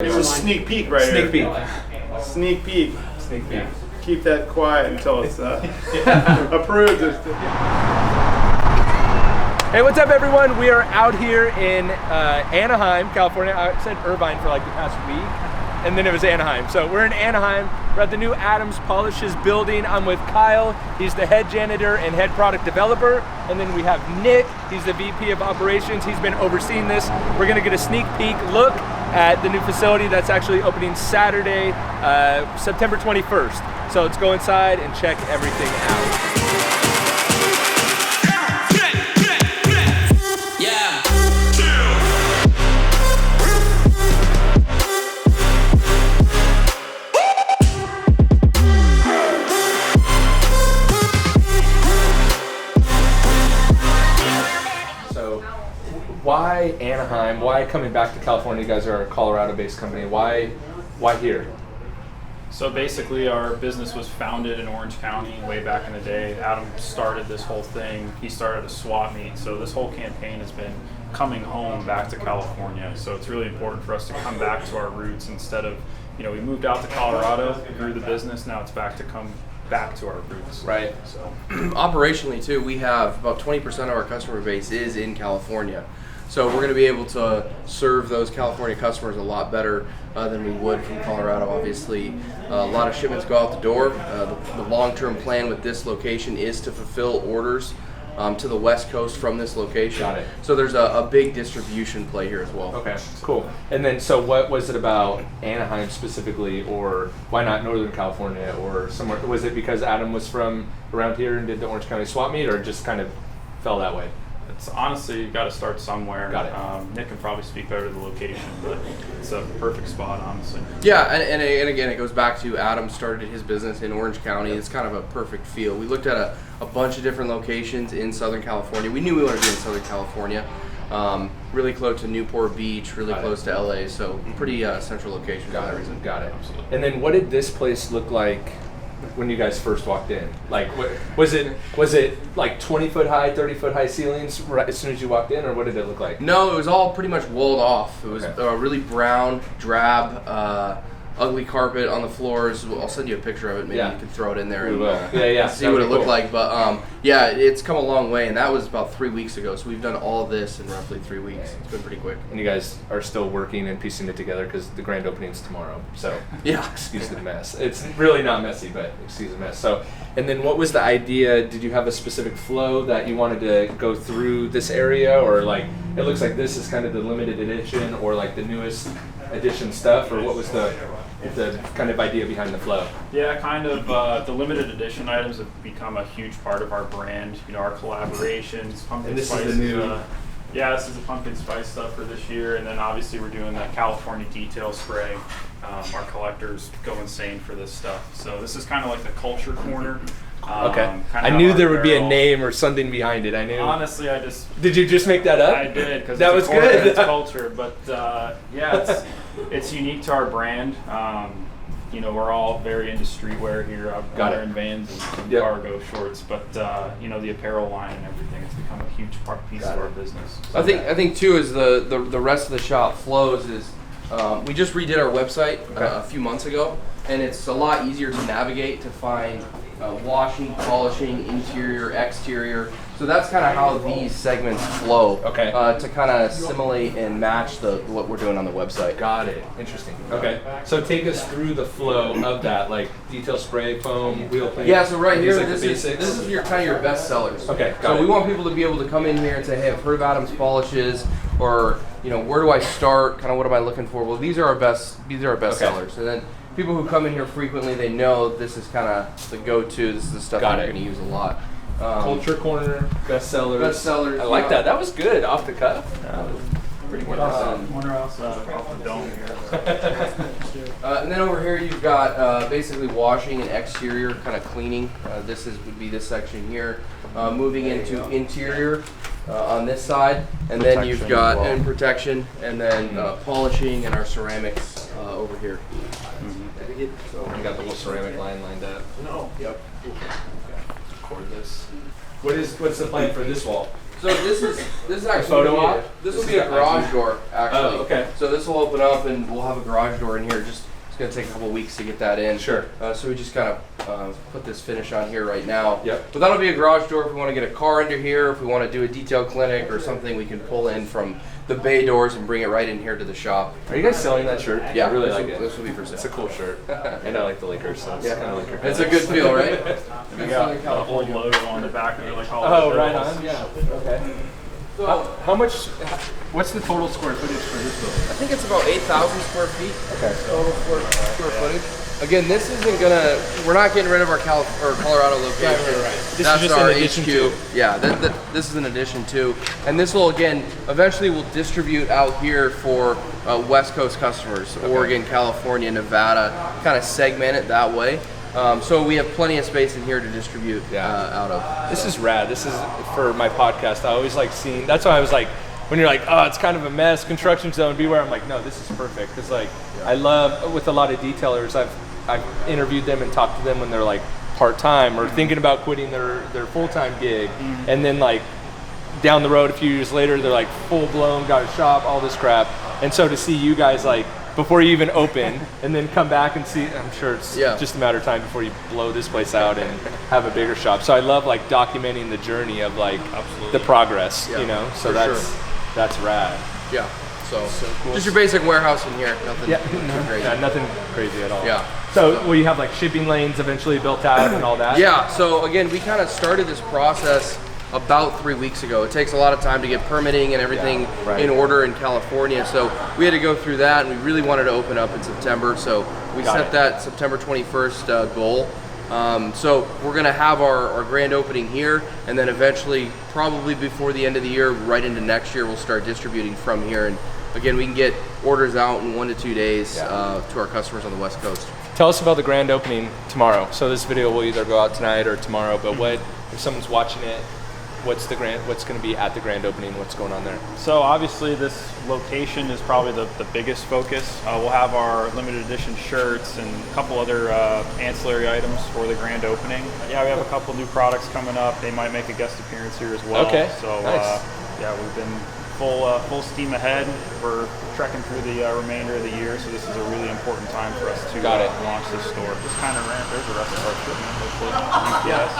It's a sneak peek right Sneak here. peek. Sneak peek. Sneak peek. Keep that quiet until it's approved. Hey, what's up, everyone? We are out here in Anaheim, California. I said Irvine for like the past week, and then it was Anaheim. So we're in Anaheim. We're at the new Adams Polishes building. I'm with Kyle. He's the head janitor and head product developer. And then we have Nick. He's the VP of operations. He's been overseeing this. We're gonna get a sneak peek look at the new facility that's actually opening Saturday, September 21st. So let's go inside and check everything out. Why Anaheim? Why coming back to California? You guys are a Colorado-based company. Why here? So basically, our business was founded in Orange County way back in the day. Adam started this whole thing. He started a swap meet. So this whole campaign has been coming home back to California. So it's really important for us to come back to our roots instead of, we moved out to Colorado, grew the business. Now it's back to come back to our roots. Right. So operationally too, we have about 20% of our customer base is in California. So we're going to be able to serve those California customers a lot better than we would from Colorado. Obviously, a lot of shipments go out the door. The long-term plan with this location is to fulfill orders to the West Coast from this location. Got it. So there's a big distribution play here as well. Okay, cool. And then, so what was it about Anaheim specifically, or why not Northern California or somewhere? Was it because Adam was from around here and did the Orange County swap meet, or just kind of fell that way? It's honestly, you got to start somewhere. Got it. Nick can probably speak better to the location, but it's a perfect spot, honestly. Yeah, and again, it goes back to Adam started his business in Orange County. It's kind of a perfect feel. We looked at a bunch of different locations in Southern California. We knew we wanted to be in Southern California, really close to Newport Beach, really close to LA, so pretty central location for that reason. Got it. And then what did this place look like when you guys first walked in? Like, was it like 20-foot high, 30-foot high ceilings right as soon as you walked in, or what did it look like? No, it was all pretty much walled off. It was really brown, drab, ugly carpet on the floors. I'll send you a picture of it. Maybe you can throw it in there and see what it looked like. But yeah, it's come a long way, and that was about 3 weeks ago. So we've done all of this in roughly 3 weeks. It's been pretty quick. And you guys are still working and piecing it together because the grand opening's tomorrow. So yeah, excuse the mess. It's really not messy, but excuse the mess. So, and then what was the idea? Did you have a specific flow that you wanted to go through this area, or like it looks like this is kind of the limited edition or like the newest edition stuff, or what was the kind of idea behind the flow? Yeah, kind of. The limited edition items have become a huge part of our brand. Our collaborations, pumpkin and this spice. Is the new. This is the pumpkin spice stuff for this year, and then obviously we're doing the California detail spray. Our collectors go insane for this stuff. So this is kind of like the culture corner. Okay. I knew there would be a name or something behind it. I knew. Honestly, Did you just make that up? I did, because that was good. It's culture, but it's unique to our brand. We're all very into streetwear here. I'm wearing Vans and cargo shorts, but the apparel line and everything, it's become a huge piece of our business. So I think too is the rest of the shop flows is we just redid our website a few months ago, and it's a lot easier to navigate to find washing, polishing, interior, exterior. So that's kind of how these segments flow. Okay. To kind of assimilate and match what we're doing on the website. Got it. Interesting. Okay. So take us through the flow of that, like detail spray, foam, wheel paint. Yeah. So right here, like this is your kind of your best sellers. Okay. So we want people to be able to come in here and say, hey, I've heard of Adams Polishes, or where do I start? Kind of what am I looking for? Well, these are our best. These are our best sellers, and then people who come in here frequently, they know this is kind of the go-to. This is the stuff that you're going to use a lot. Culture corner, best sellers. Best sellers. I like that. That was good off the cuff. Pretty good. Wonder else off the dome here. And then over here you've got basically washing and exterior kind of cleaning. Would be this section here. Moving into interior on this side, and then you've got protection, and then polishing and our ceramics over here. So you got the whole ceramic line lined up. No. Yep. Record this. What's the plan for this wall? So this is actually photo op? this will be a garage door actually. Oh, okay. So this will open up and we'll have a garage door in here. Just it's gonna take a couple weeks to get that in. Sure. So we just kind of put this finish on here right now. Yep. But that'll be a garage door if we want to get a car under here. If we want to do a detail clinic or something, we can pull in from the bay doors and bring it right in here to the shop. Are you guys selling that shirt? Yeah, I really this like will, it. This will be for sale. It's a cool shirt, and I like the Lakers, so it's Yeah. kind of like your It's a good feel, right? We got a whole logo on the back of it, like all Oh, the right shells. on. Yeah. Okay. How much? What's the total square footage for this building? I think it's about 8,000 square feet. Okay. Total square footage. Again, this isn't gonna. We're not getting rid of our Colorado location. Right. This That's is just our an addition HQ. to. Yeah, this is an addition to, and this will again eventually will distribute out here for West Coast customers, Oregon, California, Nevada, kind of segment it that way. So we have plenty of space in here to distribute out of. This is rad. This is for my podcast. I always like seeing. That's why I was like, when you're like, oh, it's kind of a mess, construction zone, beware. I'm like, no, this is perfect. Because like, I love with a lot of detailers. I've interviewed them and talked to them when they're like part-time or thinking about quitting their full-time gig, and then like down the road a few years later they're like full-blown, got a shop, all this crap. And so to see you guys like before you even open and then come back and see, I'm sure it's just a matter of time before you blow this place out and have a bigger shop. So I love like documenting the journey of like the progress, you know, so that's rad. Yeah. So cool. Just your basic warehouse in here. Nothing too crazy. Yeah, nothing crazy at all. Yeah. So will you have like shipping lanes eventually built out and all that? Yeah, so again, we kind of started this process about 3 weeks ago. It takes a lot of time to get permitting and everything in order in California. So we had to go through that, and we really wanted to open up in September. So we set that September 21st goal. So we're gonna have our grand opening here, and then eventually, probably before the end of the year, right into next year, we'll start distributing from here. And again, we can get orders out in 1 to 2 days to our customers on the West Coast. Tell us about the grand opening tomorrow. So this video will either go out tonight or tomorrow, but what if someone's watching it, what's going to be at the grand opening? What's going on there? So obviously this location is probably the biggest focus. We'll have our limited edition shirts and a couple other ancillary items for the grand opening. Yeah, we have a couple new products coming up. They might make a guest appearance here as well. Okay, So nice. yeah, we've been full steam ahead. We're trekking through the remainder of the year, so this is a really important time for us to launch this store. Just kind of there's the rest of our shipment, hopefully. UPS.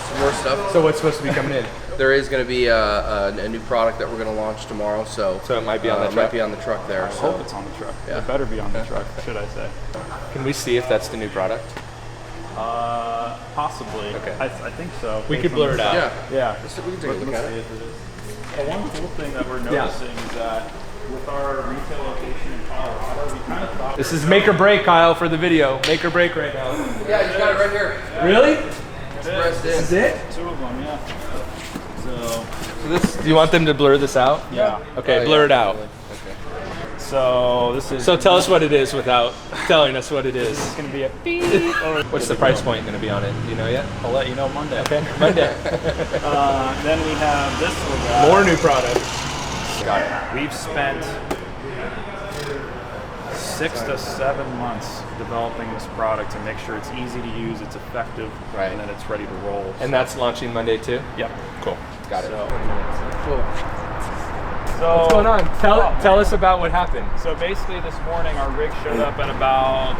Some more stuff. So what's supposed to be coming in? There is going to be a new product that we're going to launch tomorrow. So it might be on the truck. Might be on the truck there. I hope it's on the truck. Yeah. It better be on the truck, should I say. Can we see if that's the new product? Possibly. Okay. I think so. We could blur it out. Yeah. We can take a look at it. One cool thing that we're noticing is that with our retail location in Colorado, we kind of thought This is make or break, Kyle, for the video. Make or break right now. Yeah, you got it right here. Really? It's pressed in. This is it? 2 of them, yeah. So this. Do you want them to blur this out? Yeah. Okay, blur it out. So this is. So tell us what it is without telling us what it is. It's going to be a beep. What's the price point going to be on it? Do you know yet? I'll let you know Monday. Okay, Monday. Then we have this one. More new products. Got it. We've spent 6 to 7 months developing this product to make sure it's easy to use, it's effective, and then it's ready to roll. And that's launching Monday too? Yep. Cool. Got it. Cool. So what's going on? Tell us about what happened. So basically this morning our rig showed up at about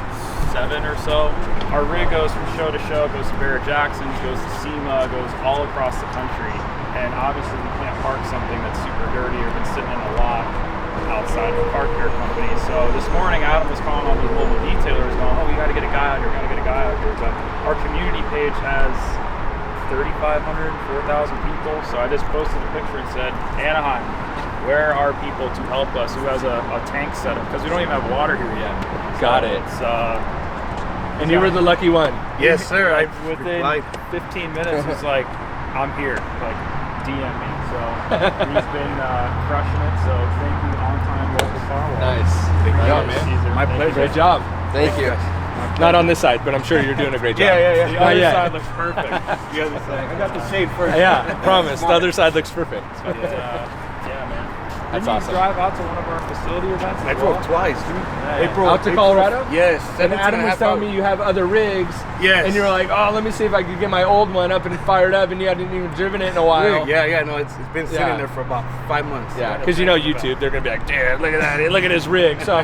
7 or so. Our rig goes from show to show, goes to Barrett-Jackson, goes to SEMA, goes all across the country. And obviously we can't park something that's super dirty or been sitting in a lot outside of a car care company. So this morning Adam was calling all these mobile detailers going, oh, we gotta get a guy out here, But our community page has 3,500, 4,000 people. So I just posted a picture and said, Anaheim, where are people to help us? Who has a tank set up? Because we don't even have water here yet. Got it. And you were the lucky one. Yes, sir. Within 15 minutes, it's like, I'm here. Like, DM me. So he's been crushing it. So thank you, On Time Local Car Wash. Nice. Good job, man. My pleasure. Great job. Thank you. Not on this side, but I'm sure you're doing a great job. Yeah. The other yet. side looks perfect. The other side. I got the shade first. Yeah, promise. The other side looks perfect. But, yeah, man. That's Didn't awesome. you drive out to one of our facility events? I drove twice, dude. April. Out to Colorado? Yes. And Adam was telling me you have other rigs. Yes. And you were like, oh, let me see if I could get my old one up and fired up, and you hadn't even driven it in a while. Yeah, no, it's been sitting there for about 5 months. Yeah, because you know YouTube, they're gonna be like, dude, look at that, look at his rig. So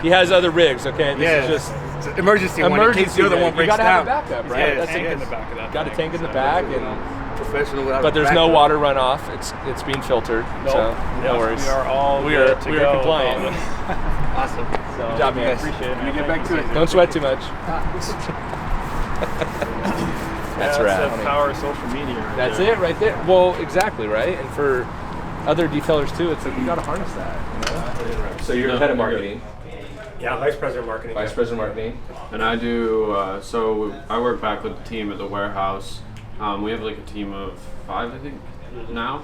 he has other rigs, okay? This is just it's an emergency one in case the other one breaks you gotta down. have a backup, right? Yeah, Tank in the back of that. Got a thing, tank in the so, back, you and know. Professional. but there's no water runoff. It's being filtered, so no worries. We are all we are good to go. compliant. Awesome. So, Good job, man. Appreciate it. Let me get back to it. Don't sweat too much. That's right. That's the power of social media. Right That's there. it right there. Well, exactly, right? And for other detailers too, it's like you gotta harness that. You know? So you're head of marketing, Yeah, vice president of marketing. vice president of marketing. And I do, so I work back with the team at the warehouse. We have like a team of 5, I think, now.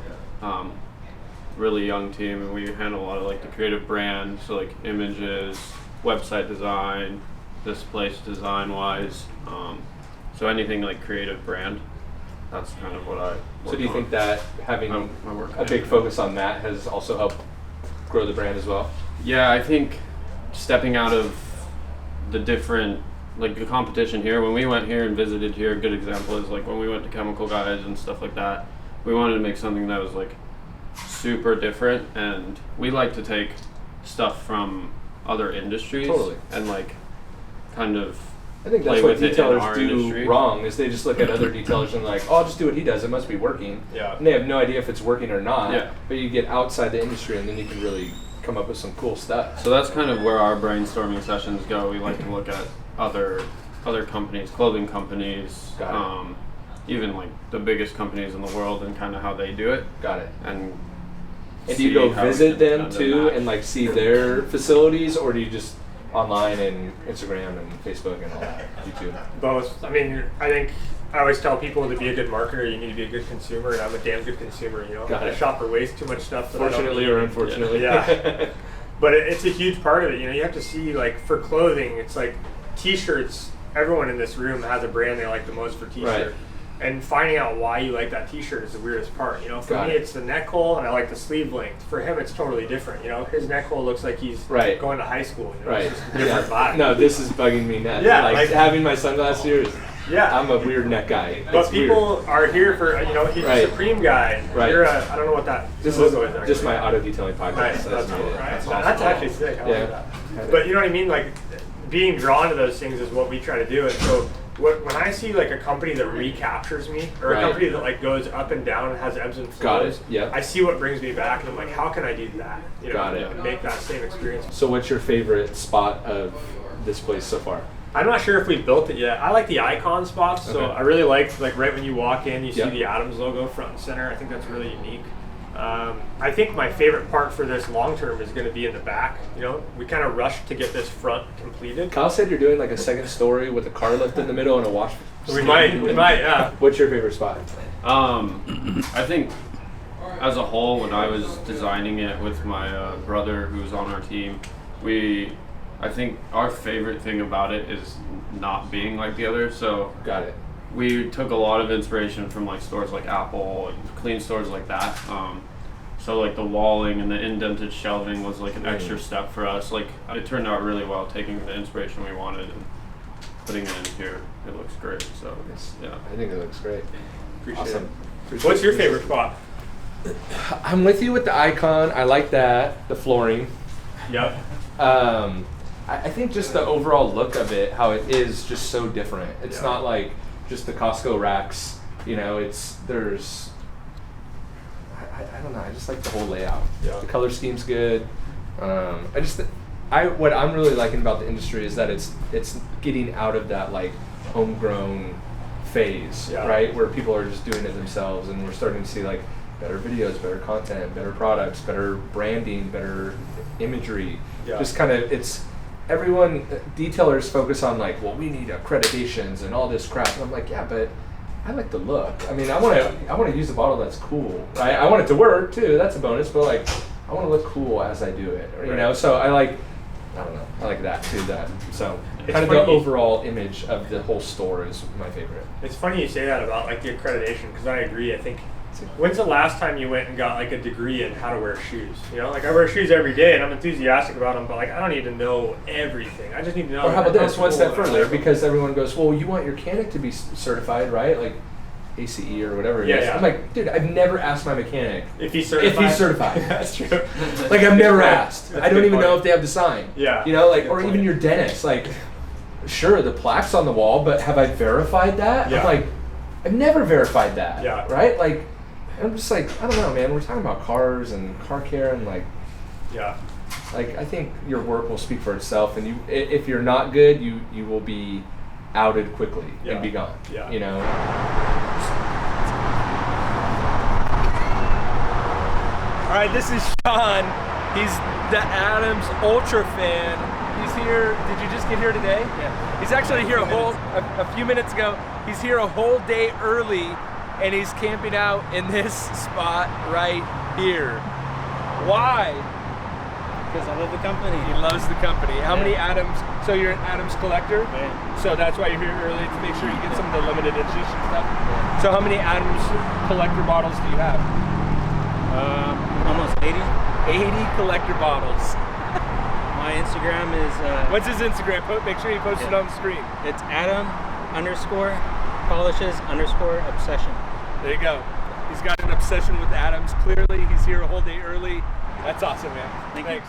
Really young team, and we handle a lot of like the creative brand, so like images, website design, displays design wise. So anything like creative brand, that's kind of what I work So do you on. think that having I work a big focus on that has also helped grow the brand as well? Yeah, I think stepping out of the different, like the competition here, when we went here and visited here, a good example is like when we went to Chemical Guys and stuff like that, we wanted to make something that was like super different, and we like to take stuff from other industries Totally. and like kind of I think play that's what with it in detailers our do industry. wrong, is they just look at other detailers and like, oh, I'll just do what he does, it must be working. Yeah. And they have no idea if it's working or not. Yeah. But you get outside the industry and then you can really come up with some cool stuff. So that's kind of where our brainstorming sessions go. We like to look at other companies, clothing companies, Got even like the biggest companies in the world, and kind of how they do it. Got it. And And do you see go how we visit can them kind of too match. and like see their facilities, or do you just online and Instagram and Facebook and all that, YouTube? Both. I mean, I think I always tell people to be a good marketer, you need to be a good consumer, and I'm a damn good consumer. You know, Got I it. shop for waste too much stuff. That I don't Fortunately need. or unfortunately. Yeah. But it's a huge part of it. You know, you have to see, like, for clothing, it's like T-shirts. Everyone in this room has a brand they like the most for T-shirt. Right. And finding out why you like that T-shirt is the weirdest part. You know, for Got me, it. it's the neck hole, and I like the sleeve length. For him, it's totally different. You know, his neck hole looks like he's Right. going to high school. You know? Right. It's just a different vibe. No, this is bugging me now. Yeah, like like- having my sunglasses here is, Yeah. I'm a weird neck guy. But It's people weird. are here for, you know, he's Right. a Supreme guy. Right. You're a, I don't know what that This logo is is. just my actually. auto detailing podcast. Nice. That's made cool. it. That's awesome. actually sick. I Yeah. like that. But you know what I mean? Like, being drawn to those things is what we try to do. And so when I see like a company that recaptures me, or Right. a company that like goes up and down and has ebbs and Got flows, it. Yeah. I see what brings me back, and I'm like, how can I do that? You know, Got it. and make that same experience. So what's your favorite spot of this place so far? I'm not sure if we built it yet. I like the icon spots, so Okay. I really like right when you walk in, you see Yep. the Adams logo front and center. I think that's really unique. I think my favorite part for this long term is going to be in the back. You know, we kind of rushed to get this front completed. Kyle said you're doing like a second story with a car lift in the middle and a wash. We might, yeah. What's your favorite spot? I think as a whole, when I was designing it with my brother who's on our team, I think our favorite thing about it is not being like the other. So Got it. we took a lot of inspiration from like stores like Apple and clean stores like that. So like the walling and the indented shelving was like an extra step for us. Like it turned out really well, taking the inspiration we wanted and putting it in here. It looks great. So yeah. I think it looks great. Appreciate Awesome. it. What's your favorite spot? I'm with you with the icon. I like that. The flooring. Yep. I think just the overall look of it, how it is just so different. It's Yeah. not like just the Costco racks. You know, I don't know. I just like the whole layout. Yeah. The color scheme's good. What I'm really liking about the industry is that it's getting out of that like homegrown phase, Yeah. right? Where people are just doing it themselves, and we're starting to see like better videos, better content, better products, better branding, better imagery. Yeah. Just kind of detailers focus on like, well, we need accreditations and all this crap. And I'm like, yeah, but I like the look. I mean, I want to use a bottle that's cool, right? I want it to work too. That's a bonus, but like, I want to look cool as I do it, you Right. know. So I don't know. I like that too. So It's kind of the funny- overall image of the whole store is my favorite. It's funny you say that about like the accreditation, because I agree. I think interesting. When's the last time you went and got like a degree in how to wear shoes? You know, like I wear shoes every day and I'm enthusiastic about them, but like I don't need to know everything. I just need to know. Or how about this? One step comfortable further, and I- because everyone goes, well, you want your mechanic to be certified, right? Like ACE or whatever it Yeah, is. yeah. I'm like, dude, I've never asked my mechanic if he's certified. if he's certified. That's true. Like I've never asked. That's I a don't good even know point. if they have the sign. Yeah. You know, like, Good or even point. your dentist. Like, sure, the plaque's on the wall, but have I verified that? Yeah. I'm like, I've never verified that. Yeah. Right? Like, I'm just like, I don't know, man. We're talking about cars and car care and like, Yeah. like I think your work will speak for itself, and you, if you're not good, you will be outed quickly Yeah. and be gone. Yeah. You know. All right, this is Sean. He's the Adams Ultra fan. He's here. Did you just get here today? Yeah. He's actually here a few minutes ago. He's here a whole day early, and he's camping out in this spot right here. Why? Because I love the company. He loves the company. How many Adams? So you're an Adams collector? Yeah. So that's why you're here early to make sure you get some of the limited edition stuff. So how many Adams collector bottles do you have? Almost 80. 80 collector bottles. My Instagram is What's his Instagram? Make sure you post it on the screen. it's Adam_polishes_obsession. There you go. He's got an obsession with Adams. Clearly, he's here a whole day early. That's awesome, man. Thank you. Thanks.